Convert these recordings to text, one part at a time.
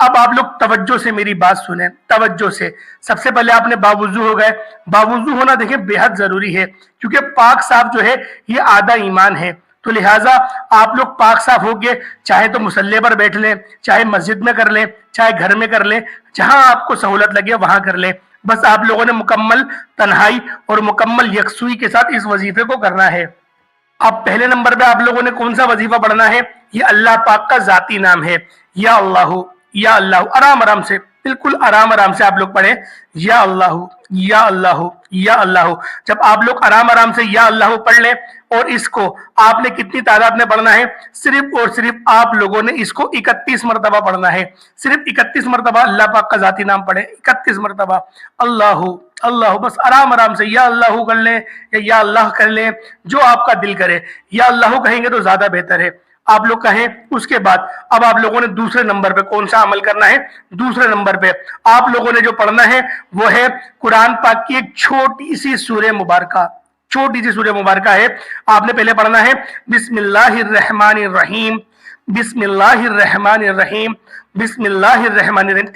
اب آپ لوگ توجہ سے میری بات سنیں، توجہ سے۔ سب سے پہلے آپ نے باوضو ہو گئے، باوضو ہونا دیکھیں بے حد ضروری ہے، کیونکہ پاک صاف جو ہے یہ آدھا ایمان ہے۔ تو لہٰذا آپ لوگ پاک صاف ہو کے چاہے تو مصلی پر بیٹھ لیں، چاہے مسجد میں کر لیں، چاہے گھر میں کر لیں، جہاں آپ کو سہولت لگے وہاں کر لیں۔ بس آپ لوگوں نے مکمل تنہائی اور مکمل یکسوئی کے ساتھ اس وظیفے کو کرنا ہے۔ اب پہلے نمبر پہ آپ لوگوں نے کون سا وظیفہ پڑھنا ہے؟ یہ اللہ پاک کا ذاتی نام ہے، یا اللہ، یا اللہ۔ آرام آرام سے، بالکل آرام آرام سے آپ لوگ پڑھیں، یا اللہ، یا اللہ، یا اللہ۔ جب آپ لوگ آرام آرام سے یا اللہ پڑھ لیں، اور اس کو آپ نے کتنی تعداد میں پڑھنا ہے؟ صرف اور صرف آپ لوگوں نے اس کو 31 مرتبہ پڑھنا ہے۔ صرف 31 مرتبہ اللہ پاک کا ذاتی نام پڑھیں، 31 مرتبہ اللہ اللہ۔ بس آرام آرام سے یا اللہ کر لیں یا اللہ کر لیں، جو آپ کا دل کرے۔ یا اللہ کہیں گے تو زیادہ بہتر ہے، آپ لوگ کہیں۔ اس کے بعد اب آپ لوگوں نے دوسرے نمبر پہ کون سا عمل کرنا ہے؟ دوسرے نمبر پہ آپ لوگوں نے جو پڑھنا ہے وہ ہے قرآن پاک کی ایک چھوٹی سی سورہ مبارکہ، چھوٹی سی سورہ مبارکہ ہے۔ آپ نے پہلے پڑھنا ہے بسم اللہ الرحمن الرحیم، بسم اللہ الرحمن الرحیم، بسم اللہ الرحمن الرحیم۔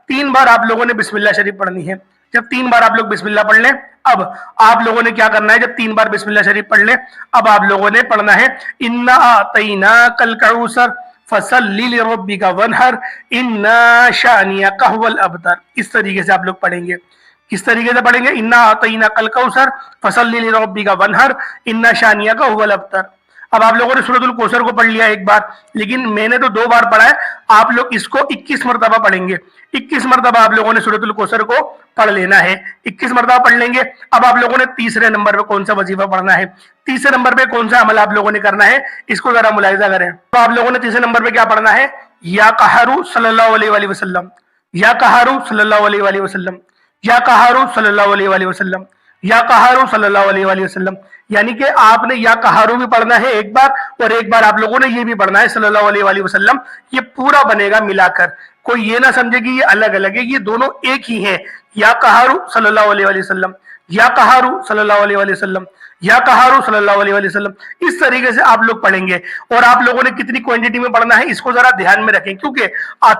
تین بار آپ لوگوں نے بسم اللہ شریف پڑھنی ہے۔ جب 3 بار آپ لوگ بسم اللہ پڑھ لیں، اب آپ لوگوں نے کیا کرنا ہے؟ جب 3 بار بسم اللہ شریف پڑھ لیں، اب آپ لوگوں نے پڑھنا ہے انا اعطیناک الکوثر فصلی لربک وانحر ان شانئک هو الابتر۔ اس طریقے سے آپ لوگ پڑھیں گے۔ کس طریقے سے پڑھیں گے؟ انا اعطیناک الکوثر فصلی لربک وانحر ان شانئک هو الابتر۔ اب آپ لوگوں نے سورۃ الکوثر کو پڑھ لیا ایک بار، لیکن میں نے تو 2 بار پڑھا ہے، آپ لوگ اس کو 21 مرتبہ پڑھیں گے۔ 21 مرتبہ آپ لوگوں نے سورۃ الکوثر کو پڑھ لینا ہے، 21 مرتبہ پڑھ لیں گے۔ اب آپ لوگوں نے تیسرے نمبر پہ کون سا وظیفہ پڑھنا ہے؟ تیسرے نمبر پہ کون سا عمل آپ لوگوں نے کرنا ہے؟ اس کو ذرا ملاحظہ کریں۔ تو آپ لوگوں نے تیسرے نمبر پہ کیا پڑھنا ہے؟ یا قہرو صلی اللہ علیہ وآلہ وسلم، یا قہرو صلی اللہ علیہ وآلہ وسلم، یا قہرو صلی اللہ علیہ وآلہ وسلم، یا قہرو صلی اللہ علیہ وآلہ وسلم۔ یعنی کہ آپ نے یا قہرو بھی پڑھنا ہے ایک بار، اور ایک بار آپ لوگوں نے یہ بھی پڑھنا ہے صلی اللہ علیہ وآلہ وسلم۔ یہ پورا بنے گا ملا کر، کوئی یہ نہ سمجھے کہ یہ الگ الگ ہے، یہ دونوں ایک ہی ہیں۔ یا قہرو صلی اللہ علیہ وآلہ وسلم، یا قہرو صلی اللہ علیہ وآلہ وسلم، یا قہرو صلی اللہ علیہ وآلہ وسلم۔ اس طریقے سے آپ لوگ پڑھیں گے۔ اور آپ لوگوں نے کتنی کوانٹٹی میں پڑھنا ہے اس کو ذرا دھیان میں رکھیں، کیونکہ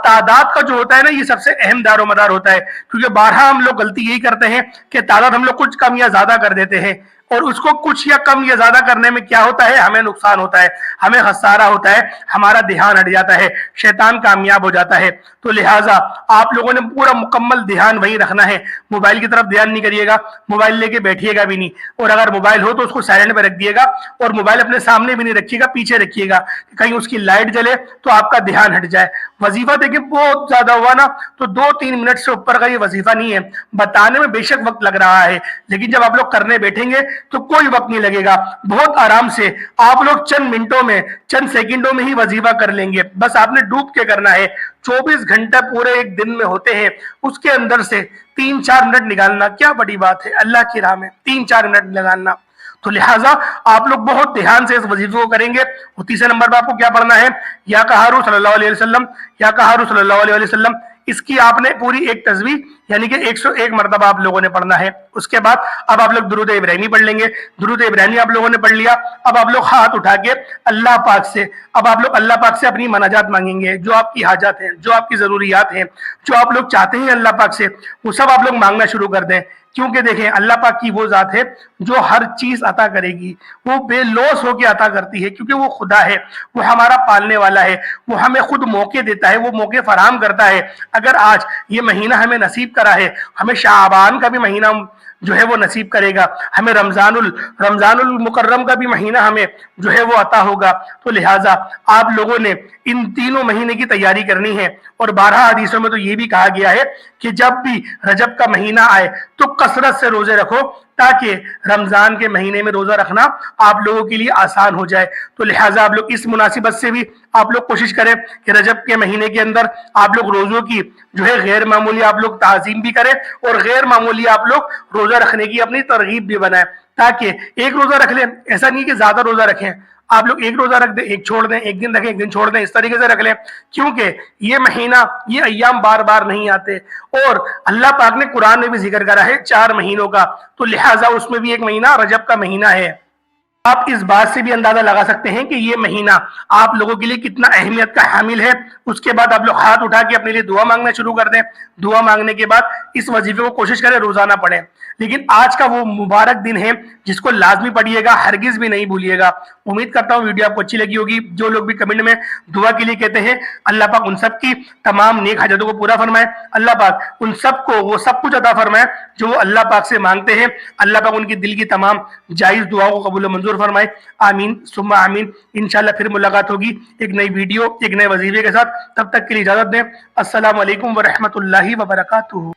تعداد کا جو ہوتا ہے نا یہ سب سے اہم دار و مدار ہوتا ہے۔ کیونکہ بارہا ہم لوگ غلطی یہی کرتے ہیں کہ تعداد ہم لوگ کچھ کم یا زیادہ کر دیتے ہیں، اور اس کو کچھ یا کم یا زیادہ کرنے میں کیا ہوتا ہے؟ ہمیں نقصان ہوتا ہے، ہمیں خسارہ ہوتا ہے، ہمارا دھیان ہٹ جاتا ہے، شیطان کامیاب ہو جاتا ہے۔ تو لہٰذا آپ لوگوں نے پورا مکمل دھیان وہی رکھنا ہے، موبائل کی طرف دھیان نہیں کریے گا، موبائل لے کے بیٹھیے گا بھی نہیں، اور اگر موبائل ہو تو اس کو سائلنٹ پہ رکھ دیے گا، اور موبائل اپنے سامنے بھی نہیں رکھیے گا، پیچھے رکھیے گا، کہیں اس کی لائٹ جلے تو آپ کا دھیان ہٹ جائے۔ وظیفہ دیکھیں بہت زیادہ ہوا نا تو 2-3 منٹ سے اوپر کا یہ وظیفہ نہیں ہے، بتانے میں بے شک وقت لگ رہا ہے، لیکن جب آپ لوگ کرنے بیٹھیں گے تو کوئی وقت نہیں لگے گا، بہت آرام سے آپ لوگ چند منٹوں میں، چند سیکنڈوں میں ہی وظیفہ کر لیں گے۔ بس آپ نے ڈوب کے کرنا ہے۔ 24 گھنٹے پورے ایک دن میں ہوتے ہیں، اس کے اندر سے 3-4 منٹ نکالنا کیا بڑی بات ہے اللہ کی راہ میں، 3-4 منٹ نکالنا۔ تو لہٰذا آپ لوگ بہت دھیان سے اس وظیفے کو کریں گے۔ اور تیسرے نمبر پر آپ کو کیا پڑھنا ہے؟ یا قہرو صلی اللہ علیہ وسلم، یا قہرو صلی اللہ علیہ وسلم۔ اس کی آپ نے پوری ایک تسبیح یعنی کہ 101 مرتبہ آپ لوگوں نے پڑھنا ہے۔ اس کے بعد اب آپ لوگ درود ابراہیمی پڑھ لیں گے۔ درود ابراہیمی آپ لوگوں نے پڑھ لیا، اب آپ لوگ ہاتھ اٹھا کے اللہ پاک سے، اب آپ لوگ اللہ پاک سے اپنی مناجات مانگیں گے، جو آپ کی حاجات ہیں، جو آپ کی ضروریات ہیں، جو آپ لوگ چاہتے ہیں اللہ پاک سے، وہ سب آپ لوگ مانگنا شروع کر دیں۔ کیونکہ دیکھیں اللہ پاک کی وہ ذات ہے جو ہر چیز عطا کرے گی، وہ بے لوث ہو کے عطا کرتی ہے، کیونکہ وہ خدا ہے، وہ ہمارا پالنے والا ہے، وہ ہمیں خود موقع دیتا ہے، وہ موقع فراہم کرتا ہے۔ اگر آج یہ مہینہ ہمیں نصیب کرا ہے، ہمیں شعبان کا بھی مہینہ جو ہے وہ نصیب کرے گا، ہمیں رمضان المکرم کا بھی مہینہ ہمیں جو ہے وہ عطا ہوگا۔ تو لہٰذا آپ لوگوں نے ان تینوں مہینے کی تیاری کرنی ہے۔ اور 12 حدیثوں میں تو یہ بھی کہا گیا ہے کہ جب بھی رجب کا مہینہ آئے تو کثرت سے روزے رکھو، تاکہ رمضان کے مہینے میں روزہ رکھنا آپ لوگوں کے لیے آسان ہو جائے۔ تو لہٰذا آپ لوگ اس مناسبت سے بھی آپ لوگ کوشش کریں کہ رجب کے مہینے کے اندر آپ لوگ روزوں کی جو ہے غیر معمولی آپ لوگ تعظیم بھی کریں، اور غیر معمولی آپ لوگ روزہ رکھنے کی اپنی ترغیب بھی بنائیں، تاکہ ایک روزہ رکھ لیں، ایسا نہیں کہ زیادہ روزہ رکھیں، آپ لوگ ایک روزہ رکھ دیں، ایک چھوڑ دیں، ایک دن رکھیں، ایک دن چھوڑ دیں، اس طریقے سے رکھ لیں، کیونکہ یہ مہینہ، یہ ایام بار بار نہیں آتے۔ اور اللہ پاک نے قرآن میں بھی ذکر کرا ہے 4 مہینوں کا، تو لہٰذا اس میں بھی ایک مہینہ رجب کا مہینہ ہے۔ آپ اس بات سے بھی اندازہ لگا سکتے ہیں کہ یہ مہینہ آپ لوگوں کے لیے کتنا اہمیت کا حامل ہے۔ اس کے بعد آپ لوگ ہاتھ اٹھا کے اپنے لیے دعا مانگنا شروع کر دیں، دعا مانگنے کے بعد اس وظیفے کو کوشش کریں روزانہ پڑھیں۔ لیکن آج کا وہ مبارک دن ہے جس کو لازمی پڑھیے گا، ہرگز بھی نہیں بھولیے گا۔ امید کرتا ہوں ویڈیو آپ کو اچھی لگی ہوگی۔ جو لوگ بھی کمنٹ میں دعا کے لیے کہتے ہیں، اللہ پاک ان سب کی تمام نیک حاجتوں کو پورا فرمائے۔ اللہ پاک ان سب کو وہ سب کچھ عطا فرمائے جو وہ اللہ پاک سے مانگتے ہیں۔ اللہ پاک ان کی دل کی تمام جائز دعاؤں کو قبول و منظور فرمائے۔ آمین ثم آمین۔ انشاءاللہ پھر ملاقات ہوگی ایک نئی ویڈیو، ایک نئے وظیفے کے ساتھ۔ تب تک کے لیے اجازت دیں۔ السلام علیکم ورحمۃ اللہ وبرکاتہ۔